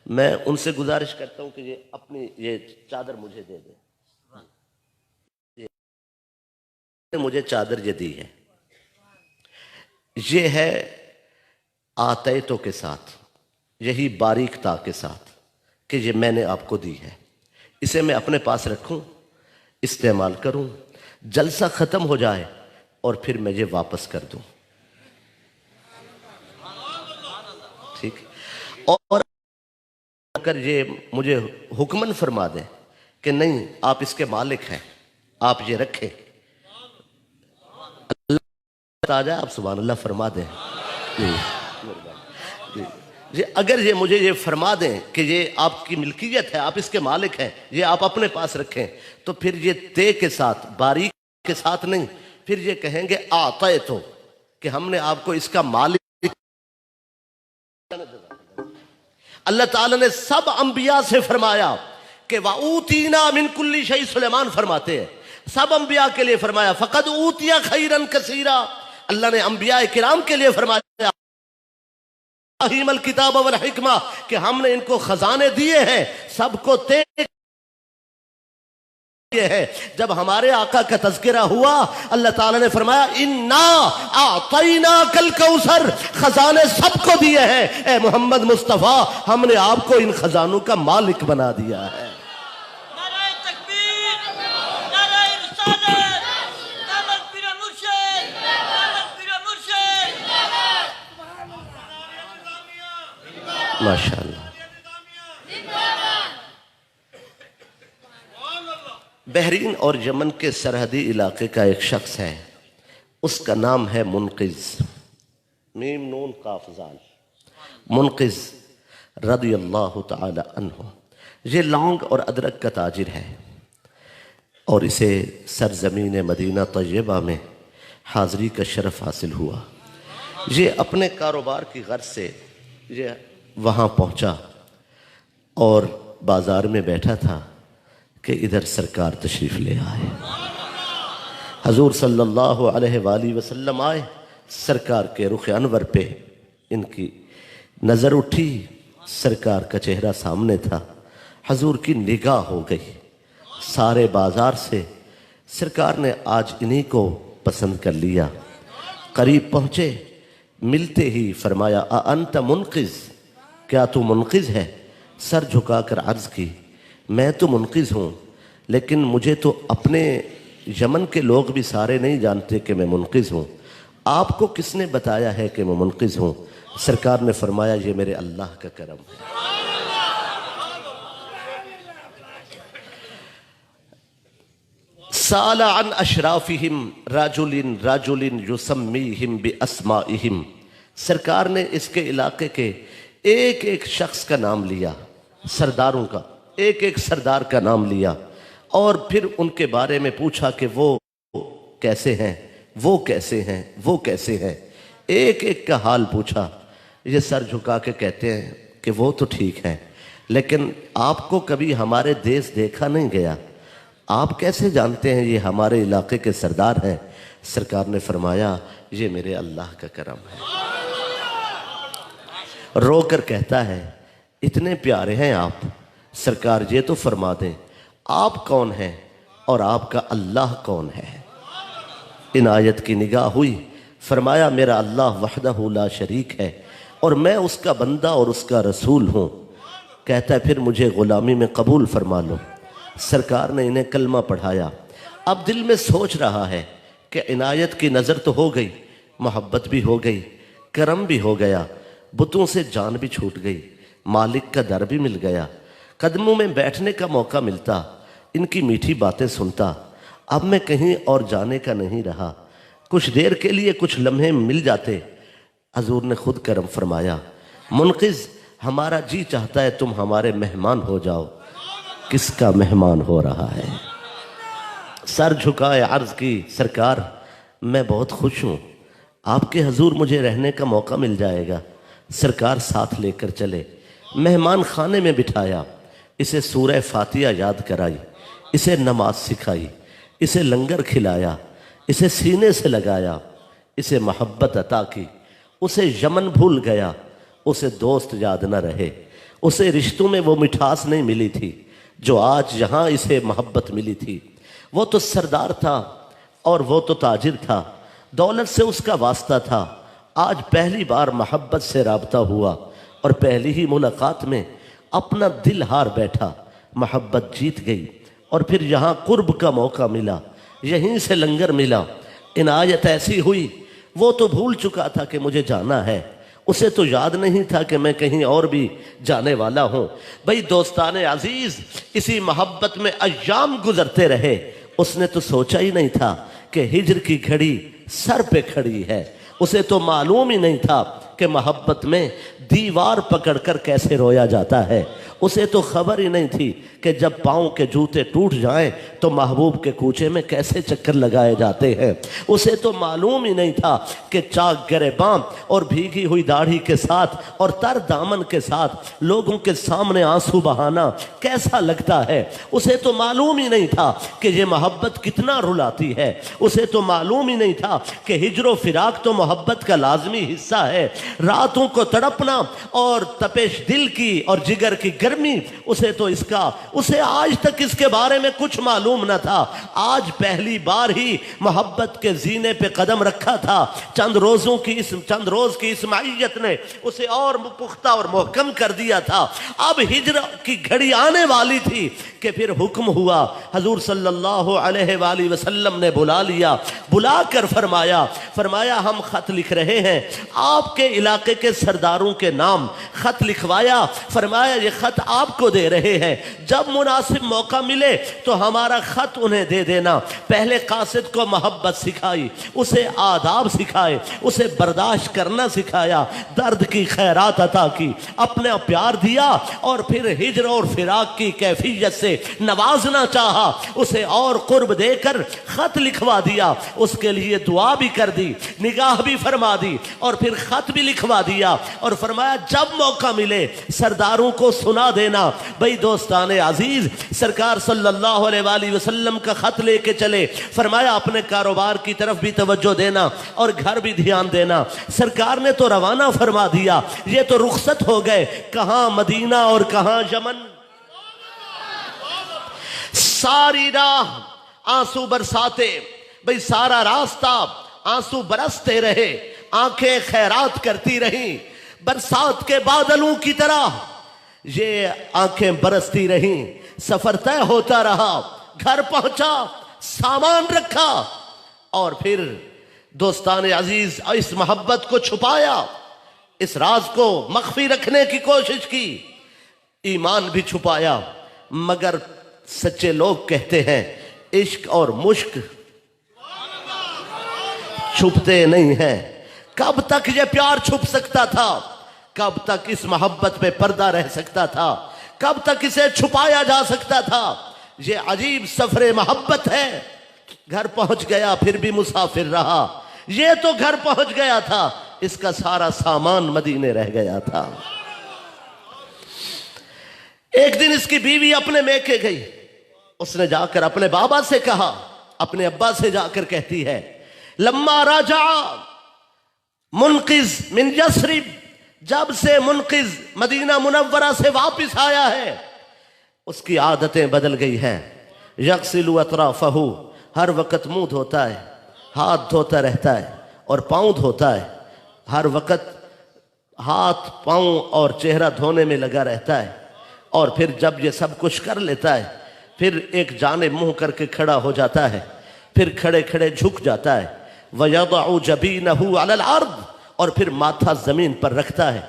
मैं उनसे गुजारिश करता हूं कि ये अपनी ये चादर मुझे दे दें। मुझे चादर ये दी है, ये है आतैतों के साथ, यही बारीकता के साथ कि ये मैंने आपको दी है, इसे मैं अपने पास रखूं, इस्तेमाल करूं, जलसा ख़त्म हो जाए और फिर मैं ये वापस कर दूं। ठीक। और अगर ये मुझे हुक्मन फरमा दें कि नहीं आप इसके मालिक हैं, आप ये रखें, अल्लाह आ जाए, आप सुभान अल्लाह फरमा दें। जी, अगर ये मुझे ये फरमा दें कि ये आपकी मिल्कियत है, आप इसके मालिक हैं, ये आप अपने पास रखें, तो फिर ये ते के साथ, बारीक के साथ नहीं, फिर ये कहेंगे आते तो कि हमने आपको इसका मालिक। अल्लाह ताला ने सब अंबिया से फरमाया कि वाऊतीना मिन कुल्ली शै, सुलेमान फरमाते हैं सब अंबिया के लिए फरमाया फकद ऊतिया खैरन कसीरा। अल्लाह ने अंबिया किराम के लिए फरमाया हिमल किताब वल हिकमा कि हमने इनको खजाने दिए हैं, सबको तेज है। जब हमारे आका का तज़किरा हुआ, अल्लाह ताला ने फरमाया इन्ना आतैना कल कौसर, खजाने सबको दिए हैं। ए मोहम्मद मुस्तफा, हमने आपको इन खजानों का मालिक बना दिया है। माशाअल्लाह। बहरीन और यमन के सरहदी इलाके का एक शख्स है, उसका नाम है मुनकिज, मीम नून काफ ज़ाल, मुनकिज रदियल्लाहु ताला अन्हु। ये लौंग और अदरक का ताजिर है और इसे सरजमीन मदीना तय्यबा में हाज़री का शरफ हासिल हुआ। ये अपने कारोबार की गर्ज से ये वहाँ पहुँचा और बाज़ार में बैठा था कि इधर सरकार तशरीफ़ ले आए। हजूर सल्लल्लाहु अलैहि वसल्लम आए, सरकार के रुख अनवर पे इनकी नज़र उठी, सरकार का चेहरा सामने था, हजूर की निगाह हो गई। सारे बाज़ार से सरकार ने आज इन्हीं को पसंद कर लिया। करीब पहुँचे, मिलते ही फरमाया अंत मुनकिज़, क्या तू मुनकिज़ है? सर झुकाकर अर्ज़ की मैं तो मुनकिज़ हूँ, लेकिन मुझे तो अपने यमन के लोग भी सारे नहीं जानते कि मैं मुनकिज़ हूँ, आपको किसने बताया है कि मैं मुनकिज़ हूँ? सरकार ने फरमाया ये मेरे अल्लाह का करम है। साला अन अशराफिहिम राजुलिन राजुलिन युसम्मीहिम बिअस्माइहिम। सरकार ने इसके इलाके के एक एक शख्स का नाम लिया, सरदारों का एक एक सरदार का नाम लिया और फिर उनके बारे में पूछा कि वो कैसे हैं, वो कैसे हैं, वो कैसे हैं। एक एक का हाल पूछा। ये सर झुका के कहते हैं कि वो तो ठीक है, लेकिन आपको कभी हमारे देश देखा नहीं गया, आप कैसे जानते हैं ये हमारे इलाके के सरदार हैं? सरकार ने फरमाया ये मेरे अल्लाह का करम है। रोकर कहता है इतने प्यारे हैं आप, सरकार ये तो फरमा दें आप कौन हैं और आपका अल्लाह कौन है? इनायत की निगाह हुई, फरमाया मेरा अल्लाह वहदहू ला शरीक है और मैं उसका बंदा और उसका रसूल हूँ। कहता है फिर मुझे ग़ुलामी में कबूल फरमा लो। सरकार ने इन्हें कलमा पढ़ाया। अब दिल में सोच रहा है कि इनायत की नज़र तो हो गई, मोहब्बत भी हो गई, करम भी हो गया, बुतों से जान भी छूट गई, मालिक का दर भी मिल गया, कदमों में बैठने का मौका मिलता, इनकी मीठी बातें सुनता। अब मैं कहीं और जाने का नहीं रहा, कुछ देर के लिए कुछ लम्हे मिल जाते। हजूर ने खुद करम फरमाया मुनकिज़ हमारा जी चाहता है तुम हमारे मेहमान हो जाओ। किसका मेहमान हो रहा है? सर झुकाए अर्ज़ की सरकार मैं बहुत खुश हूँ, आपके हजूर मुझे रहने का मौका मिल जाएगा। सरकार साथ लेकर चले, मेहमान खाने में बिठाया, इसे सूरह फातिहा याद कराई, इसे नमाज सिखाई, इसे लंगर खिलाया, इसे सीने से लगाया, इसे मोहब्बत अता की। उसे यमन भूल गया, उसे दोस्त याद न रहे, उसे रिश्तों में वो मिठास नहीं मिली थी जो आज यहाँ इसे मोहब्बत मिली थी। वो तो सरदार था और वो तो ताजिर था, दौलत से उसका वास्ता था। आज पहली बार मोहब्बत से राबता हुआ और पहली ही मुलाकात में अपना दिल हार बैठा, मोहब्बत जीत गई। और फिर यहाँ कुर्ब का मौका मिला, यहीं से लंगर मिला। इनायत ऐसी हुई, वो तो भूल चुका था कि मुझे जाना है, उसे तो याद नहीं था कि मैं कहीं और भी जाने वाला हूँ। भाई दोस्ताने अजीज, इसी मोहब्बत में अय्याम गुजरते रहे। उसने तो सोचा ही नहीं था कि हिज्र की घड़ी सर पे खड़ी है। उसे तो मालूम ही नहीं था कि मोहब्बत में दीवार पकड़कर कैसे रोया जाता है। उसे तो खबर ही नहीं थी कि जब पाँव के जूते टूट जाएं तो महबूब के कूचे में कैसे चक्कर लगाए जाते हैं। उसे तो मालूम ही नहीं था कि चाक गिरेबान और भीगी हुई दाढ़ी के साथ और तर दामन के साथ लोगों के सामने आंसू बहाना कैसा लगता है। उसे तो मालूम ही नहीं था कि ये मोहब्बत कितना रुलाती है। उसे तो मालूम ही नहीं था कि हिज्र फिराक तो मोहब्बत का लाजमी हिस्सा है। रातों को तड़पना और तपेश दिल की और जिगर की गर्मी, उसे आज तक इसके बारे में कुछ मालूम न था। आज पहली बार ही मोहब्बत के जीने पे कदम रखा था। चंद रोज की इस माइयत ने उसे और पुख्ता और मोहकम कर दिया था। अब हिज्र की घड़ी आने वाली थी कि फिर हुक्म हुआ, हजूर सल्लल्लाहु अलैहि वसल्लम ने बुला लिया। बुलाकर फरमाया हम खत लिख रहे हैं, आपके इलाके के सरदारों के नाम खत लिखवाया। फरमाया ये खत आपको दे रहे हैं, जब मुनासिब मौका मिले तो हमारा खत उन्हें दे देना। पहले कासिद को मोहब्बत सिखाई, उसे आदाब सिखाए, उसे बर्दाश्त करना सिखाया, दर्द की खैरात अता की, अपना प्यार दिया और फिर हिज्र और फिराक की कैफियत से नवाजना चाहा। उसे और कुर्ब देकर खत लिखवा दिया, उसके लिए दुआ भी कर दी, निगाह भी फरमा दी और फिर खत भी लिखवा दिया। और फरमाया जब मौका मिले सरदारों को सुना देना। भाई दोस्ताने अजीज, सरकार सल्लल्लाहु अलैहि वसल्लम का खत लेके चले। फरमाया अपने कारोबार की तरफ भी तवज्जो देना और घर भी ध्यान देना। सरकार ने तो रवाना फरमा दिया, ये तो रुखसत हो गए, कहां मदीना और कहां यमन। सारी राह आंसू बरसाते, भाई सारा रास्ता आंसू बरसते रहे, आंखें खैरात करती रहीं, बरसात के बादलों की तरह ये आंखें बरसती रहीं। सफर तय होता रहा, घर पहुंचा, सामान रखा और फिर दोस्तान अजीज इस मोहब्बत को छुपाया, इस राज को मख्फी रखने की कोशिश की, ईमान भी छुपाया। मगर सच्चे लोग कहते हैं इश्क और मुश्क छुपते नहीं हैं। कब तक ये प्यार छुप सकता था, कब तक इस मोहब्बत पे पर्दा रह सकता था, कब तक इसे छुपाया जा सकता था। ये अजीब सफरे मोहब्बत है। घर पहुंच गया फिर भी मुसाफिर रहा। ये तो घर पहुंच गया था, इसका सारा सामान मदीने रह गया था। एक दिन इसकी बीवी अपने मेके गई, उसने जाकर अपने बाबा से कहा, अपने अब्बा से जाकर कहती है, लम्मा राजा मुनकिज मिन यस्रिब, जब से मुनकिज मदीना मुनव्वरा से वापस आया है उसकी आदतें बदल गई हैं। यक्सिलु अतराफहु, हर वक्त मुंह धोता है, हाथ धोता रहता है और पाँव धोता है। हर वक्त हाथ पाँव और चेहरा धोने में लगा रहता है। और फिर जब ये सब कुछ कर लेता है फिर एक जाने मुंह करके खड़ा हो जाता है, फिर खड़े खड़े झुक जाता है। वयदअु जबीनहु अलल अर्द, और फिर माथा जमीन पर रखता है।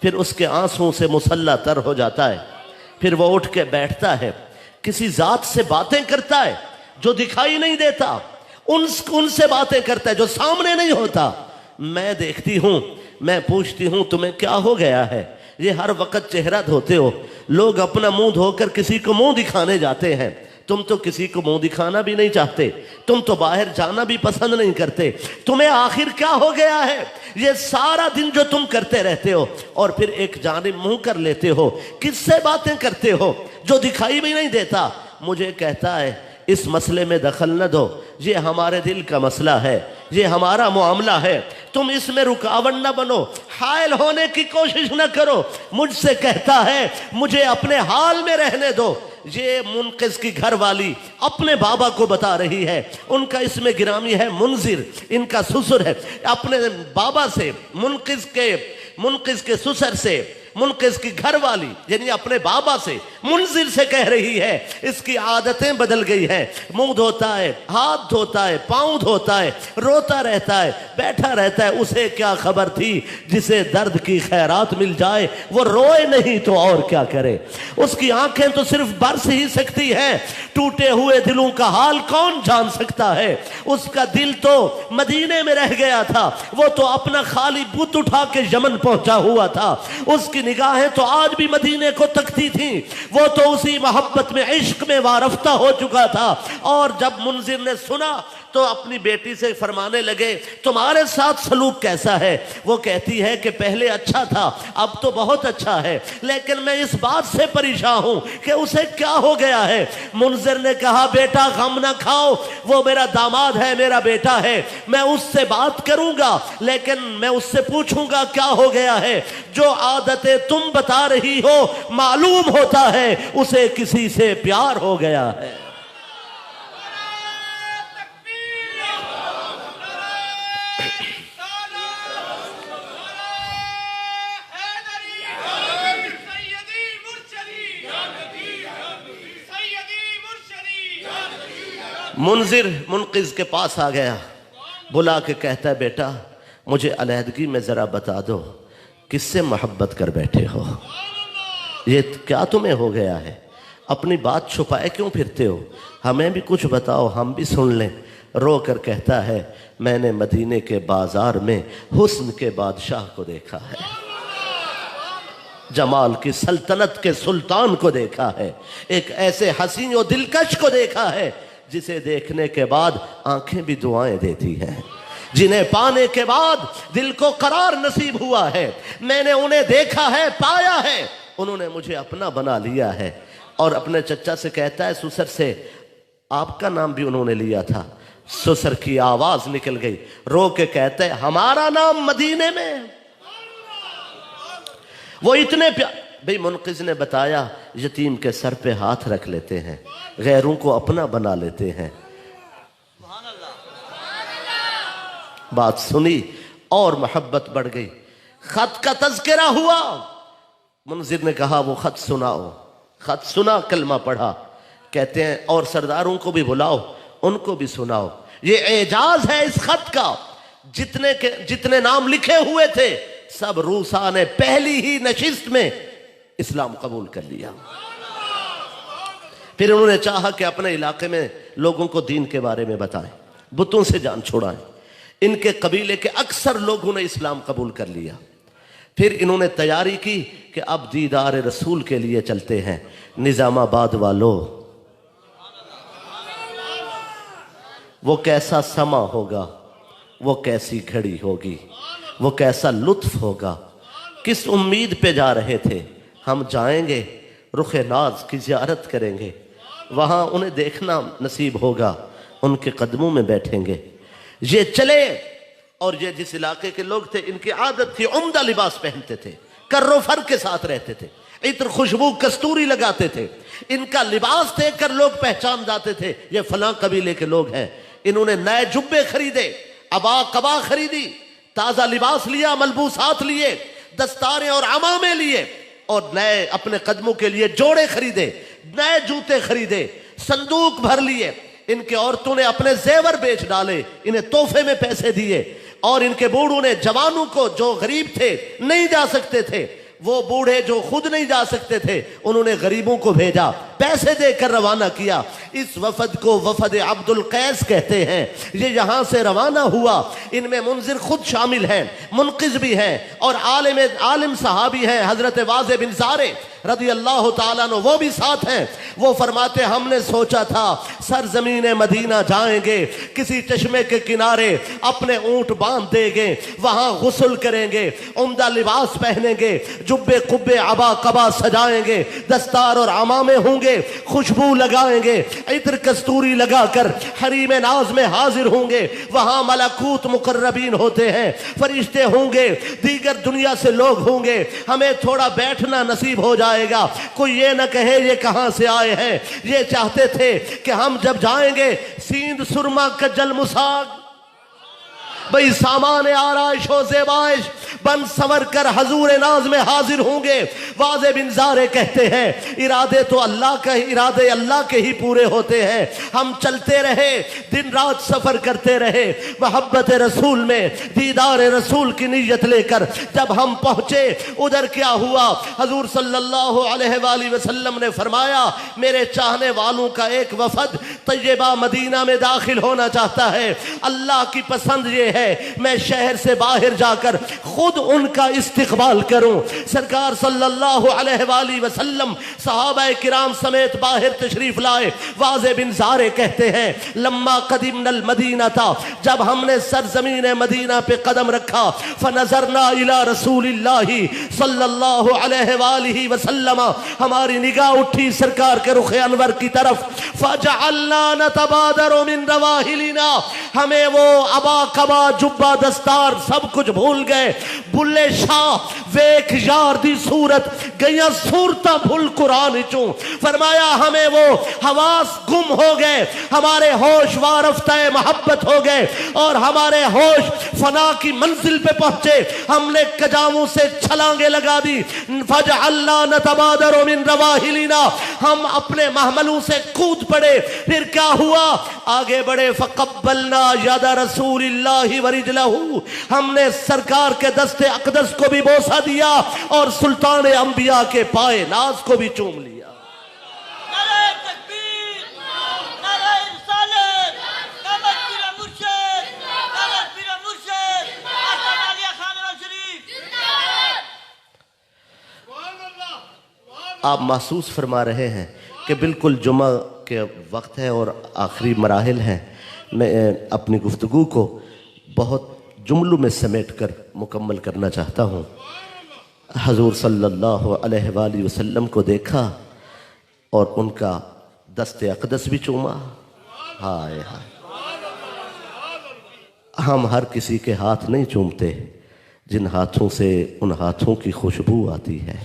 फिर उसके आंसुओं से मुसल्ला तर हो जाता है। फिर वो उठ के बैठता है, किसी जात से बातें करता है जो दिखाई नहीं देता, उनसे बातें करता है जो सामने नहीं होता। मैं देखती हूं, मैं पूछती हूं तुम्हें क्या हो गया है, ये हर वक्त चेहरा धोते हो। लोग अपना मुंह धोकर किसी को मुंह दिखाने जाते हैं, तुम तो किसी को मुंह दिखाना भी नहीं चाहते, तुम तो बाहर जाना भी पसंद नहीं करते। तुम्हें आखिर क्या हो गया है, ये सारा दिन जो तुम करते रहते हो और फिर एक जानिब मुंह कर लेते हो, किससे बातें करते हो जो दिखाई भी नहीं देता। मुझे कहता है इस मसले में दखल न दो, ये हमारे दिल का मसला है, ये हमारा मामला है, तुम इसमें रुकावट न बनो, हायल होने की कोशिश न करो। मुझसे कहता है मुझे अपने हाल में रहने दो। ये मुनकिस की घर वाली अपने बाबा को बता रही है, उनका इसमें गिरामी है मुनजिर, इनका ससुर है, अपने बाबा से मुनकिस के ससुर से, मुनकिस की घर वाली यानी अपने बाबा से, मुनजिर से कह रही है इसकी आदतें बदल गई हैं, मुंह धोता है, हाथ धोता है, पांव धोता है, रोता रहता है, बैठा रहता है। उसे क्या खबर थी जिसे दर्द की खैरात मिल जाए वो रोए नहीं तो और क्या करे। उसकी आंखें तो सिर्फ बरस ही सकती है, टूटे हुए दिलों का हाल कौन जान सकता है। उसका दिल तो मदीने में रह गया था, वो तो अपना खाली बुत उठा के यमन पहुंचा हुआ था, उसकी निगाहें तो आज भी मदीने को तकती थी, वो तो उसी मोहब्बत में, इश्क में वारफ्ता हो चुका था। और जब मुनजिर ने सुना तो अपनी बेटी से फरमाने लगे तुम्हारे साथ सलूक कैसा है। वो कहती है कि पहले अच्छा था, अब तो बहुत अच्छा है, लेकिन मैं इस बात से परेशान हूं कि उसे क्या हो गया है। मुनजिर ने कहा बेटा गम ना खाओ, वो मेरा दामाद है, मेरा बेटा है, मैं उससे बात करूंगा, लेकिन मैं उससे पूछूंगा क्या हो गया है। जो आदतें तुम बता रही हो मालूम होता है उसे किसी से प्यार हो गया है। मुनजिर मुनकिस के पास आ गया, बुला के कहता है बेटा मुझे अलहदगी में ज़रा बता दो किससे मोहब्बत कर बैठे हो, ये क्या तुम्हें हो गया है, अपनी बात छुपाए क्यों फिरते हो, हमें भी कुछ बताओ हम भी सुन लें। रो कर कहता है मैंने मदीने के बाजार में हुस्न के बादशाह को देखा है, जमाल की सल्तनत के सुल्तान को देखा है, एक ऐसे हसीन और दिलकश को देखा है जिसे देखने के बाद आंखें भी दुआएं देती हैं, जिन्हें पाने के बाद दिल को करार नसीब हुआ है। मैंने उन्हें देखा है, पाया है, उन्होंने मुझे अपना बना लिया है। और अपने चचा से कहता है ससुर से आपका नाम भी उन्होंने लिया था। ससुर की आवाज निकल गई, रो के कहते हैं हमारा नाम मदीने में। वो इतने भाई मुनकिस ने बताया यतीम के सर पे हाथ रख लेते हैं, गैरों को अपना बना लेते हैं। बात सुनी और मोहब्बत बढ़ गई। खत का तज़किरा हुआ, मुनजिर ने कहा वो खत सुनाओ। खत सुना, कलमा पढ़ा। कहते हैं और सरदारों को भी बुलाओ, उनको भी सुनाओ। ये एजाज है इस खत का, जितने नाम लिखे हुए थे सब रूसा ने पहली ही नशिस्त में इस्लाम कबूल कर लिया। फिर उन्होंने चाहा कि अपने इलाके में लोगों को दीन के बारे में बताएं, बुतों से जान छुड़ाएं। इनके कबीले के अक्सर लोगों ने इस्लाम कबूल कर लिया। फिर इन्होंने तैयारी की कि अब दीदार रसूल के लिए चलते हैं। निजामाबाद वालों, वो कैसा समा होगा, वो कैसी घड़ी होगी, वो कैसा लुत्फ होगा। किस उम्मीद पे जा रहे थे, हम जाएंगे रुखे नाज की ज़ियारत करेंगे, वहाँ उन्हें देखना नसीब होगा, उनके कदमों में बैठेंगे। ये चले और ये जिस इलाके के लोग थे इनकी आदत थी उम्दा लिबास पहनते थे, कर्रो फर के साथ रहते थे, इत्र खुशबू कस्तूरी लगाते थे। इनका लिबास देखकर लोग पहचान जाते थे ये फलां कबीले के लोग हैं। इन्होंने नए जुब्बे खरीदे, अबा कबा खरीदी, ताज़ा लिबास लिया, मलबूसात लिए, दस्तारें और अमामे लिए और नए अपने कदमों के लिए जोड़े खरीदे, नए जूते खरीदे, संदूक भर लिए। इनके औरतों ने अपने जेवर बेच डाले, इन्हें तोहफे में पैसे दिए। और इनके बूढ़ों ने जवानों को, जो गरीब थे नहीं जा सकते थे, वो बूढ़े जो खुद नहीं जा सकते थे, उन्होंने गरीबों को भेजा, पैसे देकर रवाना किया। इस वफद को वफद अब्दुल कैस कहते हैं। ये यहाँ से रवाना हुआ। इनमें मुनजिर खुद शामिल हैं, मुनकिस भी हैं और आलिम सहाबी हैं हजरत वाज़े बिन ज़ारे रज़ी अल्लाह ताला अन्हु, वो भी साथ हैं। वो फरमाते हमने सोचा था सरजमीन मदीना जाएंगे, किसी चश्मे के किनारे अपने ऊंट बांध देंगे, वहां गुस्ल करेंगे, उम्दा लिबास पहनेंगे, जुब्बे कुब्बे अबा कबा सजाएंगे, दस्तार और अमामे होंगे, होंगे, खुशबू लगाएंगे, इत्र कस्तूरी लगाकर हरीम नाज में हाजिर होंगे। वहां मलकूत मुकर्रबीन होते हैं, फरिश्ते होंगे, दीगर दुनिया से लोग होंगे। हमें थोड़ा बैठना नसीब हो जाएगा। कोई ये ना कहे ये कहां से आए हैं। ये चाहते थे कि हम जब जाएंगे सींध सुरमा कज्जल मुसाग, भाई सामान आराइश हो ज़ेबाइश बन सवर कर हजूर नाज में हाजिर होंगे। वाज़े बिन ज़ारे कहते हैं इरादे तो अल्लाह का ही, इरादे अल्लाह के ही पूरे होते हैं। हम चलते रहे, दिन रात सफर करते रहे, मोहब्बत रसूल में दीदार रसूल की नीयत लेकर जब हम पहुंचे, उधर क्या हुआ, हजूर सल्लल्लाहु अलैहि वसल्लम ने फरमाया मेरे चाहने वालों का एक वफद तैयबा मदीना में दाखिल होना चाहता है। अल्लाह की पसंद ये है मैं शहर से बाहर जाकर खुद उनका इस्तिकबाल करूं। सरकार सल्लल्लाहु अलैहि वसल्लम सहाबाए किराम समेत बाहर तशरीफ लाए। वाज़े बिन ज़ारे कहते हैं लम्मा कदिमनल मदीना था, जब हमने सरजमीन मदीना पे कदम रखा, फनज़रना इला रसूलिल्लाहि सल्लल्लाहु अलैहि वसल्लम, हमारी निगाह उठी सरकार के रुख अनवर की तरफ। फजअलना नतबादरु मिन रवाहिलिना, हमें वो अबा कबा जुब्बा दस्तार सब कुछ भूल गए। बुल्ले शाह वेख यार दी सूरत गया सूरता भूल कुरान चू। फरमाया हमें वो हवास गुम हो गए, हमारे होश वारफ्ताए मोहब्बत हो गए और हमारे होश फना की मंजिल पे पहुंचे। हमने कजामों से छलांगे लगा दी। फजअल्ला नतबादरु मिन रवाहिलिना, हम अपने महमलों से कूद पड़े। फिर क्या हुआ, आगे बढ़े। फकब्बलना यादा रसूलिल्लाहि वरिजलहू, हमने सरकार के दस्ते अकदस को भी बोसा दिया और सुल्तान अंबिया के पाए नाज को भी चूम लिया। आप महसूस फरमा रहे हैं कि बिल्कुल जुमा के वक्त है और आखिरी मराहिल हैं। मैं अपनी गुफ्तगू को बहुत जुमलों में समेट कर मुकम्मल करना चाहता हूँ। हजूर सल्लल्लाहु अलैहि वसल्लम को देखा और उनका दस्ते अक़दस भी चूमा। हाय हाय, हम हर किसी के हाथ नहीं चूमते जिन हाथों से उन हाथों की खुशबू आती है।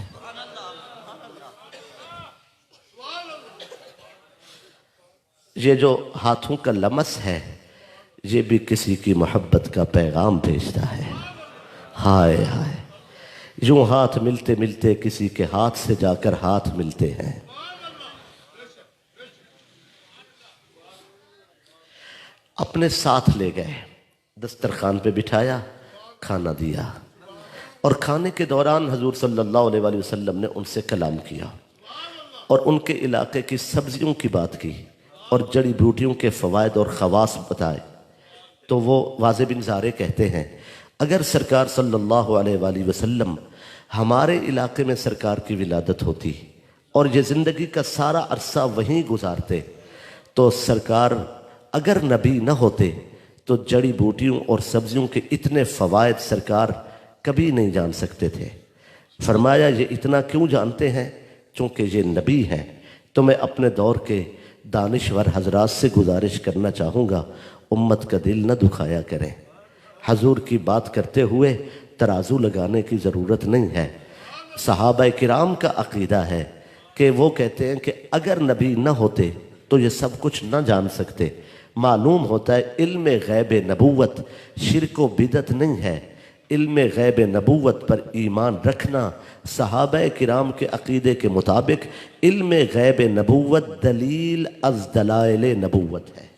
ये जो हाथों का लमस है ये भी किसी की मोहब्बत का पैगाम भेजता है। हाय हाय, यूं हाथ मिलते मिलते किसी के हाथ से जाकर हाथ मिलते हैं। अपने साथ ले गए, दस्तरखान पे बिठाया, खाना दिया और खाने के दौरान हजूर सल्लल्लाहु अलैहि वसल्लम ने उनसे कलाम किया और उनके इलाके की सब्जियों की बात की और जड़ी बूटियों के फ़वाइद और ख़वास बताए। तो वो वाज़े बिन ज़ारे कहते हैं अगर सरकार सल्लल्लाहु अलैहि वसल्लम हमारे इलाके में सरकार की विलादत होती और ये ज़िंदगी का सारा अरसा वहीं गुजारते तो सरकार अगर नबी न होते तो जड़ी बूटियों और सब्जियों के इतने फ़वाइद सरकार कभी नहीं जान सकते थे। फरमाया ये इतना क्यों जानते हैं, चूँकि ये नबी हैं। तो मैं अपने दौर के दानिश्वर हजरात से गुजारिश करना चाहूँगा उम्मत का दिल न दुखाया करें। हजूर की बात करते हुए तराजू लगाने की ज़रूरत नहीं है। सहाबा किराम का अक़ीदा है कि वो कहते हैं कि अगर नबी न होते तो ये सब कुछ न जान सकते। मालूम होता है इल्म गैब नबूवत शिरक व बिदत नहीं है। इल्म गैब नबूवत पर ईमान रखना सहाबा किराम के अक़ीदे के मुताबिक इल्म गैब नबूवत दलील अज़ दलाइल नबूवत है।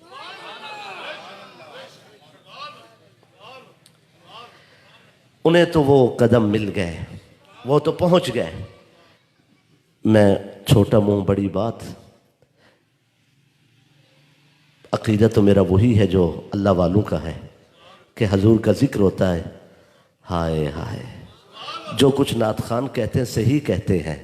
उन्हें तो वो कदम मिल गए, वो तो पहुंच गए। मैं छोटा मुंह बड़ी बात, अक़ीदा तो मेरा वही है जो अल्लाह वालों का है कि हजूर का जिक्र होता है। हाय हाय, जो कुछ नात खान कहते हैं सही कहते हैं,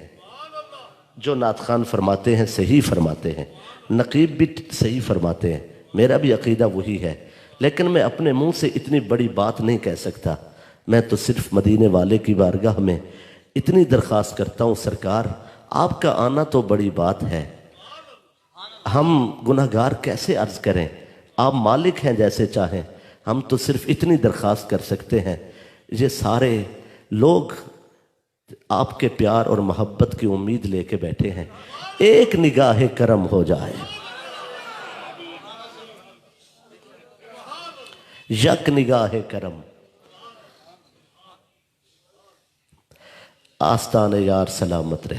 जो नात खान फरमाते हैं सही फरमाते हैं, नकीब भी सही फरमाते हैं। मेरा भी अक़ीदा वही है, लेकिन मैं अपने मुंह से इतनी बड़ी बात नहीं कह सकता। मैं तो सिर्फ मदीने वाले की बारगाह में इतनी दरख्वास्त करता हूँ, सरकार आपका आना तो बड़ी बात है, हम गुनहगार कैसे अर्ज करें, आप मालिक हैं जैसे चाहें। हम तो सिर्फ इतनी दरख्वास्त कर सकते हैं, ये सारे लोग आपके प्यार और मोहब्बत की उम्मीद लेके बैठे हैं, एक निगाह करम हो जाए, यक निगाह करम। आस्ताने यार सलामत रहे।